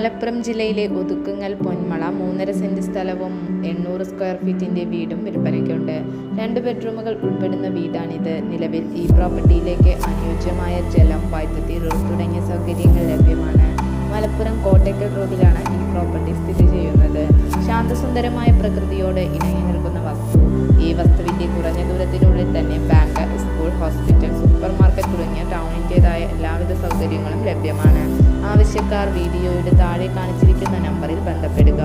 മലപ്പുറം ജില്ലയിലെ ഒതുക്കുങ്ങൽ പൊന്മള 3.5 സെന്റ് സ്ഥലവും 800 സ്ക്വയർ ഫീറ്റിന്റെ വീടും വിൽപ്പനയ്ക്കുണ്ട്. 2 ബെഡ്റൂമുകൾ ഉൾപ്പെടുന്ന വീടാണിത്. നിലവിൽ ഈ പ്രോപ്പർട്ടിയിലേക്ക് അനുയോജ്യമായ ജലം, വൈദ്യുതി, റോഡ് തുടങ്ങിയ സൗകര്യങ്ങൾ ലഭ്യമാണ്. മലപ്പുറം കോട്ടയ്ക്കൽ റോഡിലാണ് ഈ പ്രോപ്പർട്ടി സ്ഥിതി ചെയ്യുന്നത്. ശാന്തസുന്ദരമായ പ്രകൃതിയോട് ഇണങ്ങി നിൽക്കുന്ന വസ്തു. ഈ വസ്തുവിന്റെ കുറഞ്ഞ ദൂരത്തിനുള്ളിൽ തന്നെ bank, school, hospital, super market തുടങ്ങിയ ടൗണിൻ്റെതായ എല്ലാവിധ സൗകര്യങ്ങളും ലഭ്യമാണ്. ആവശ്യക്കാർ വീഡിയോയുടെ താഴെ കാണിച്ചിരിക്കുന്ന നമ്പറിൽ ബന്ധപ്പെടുക.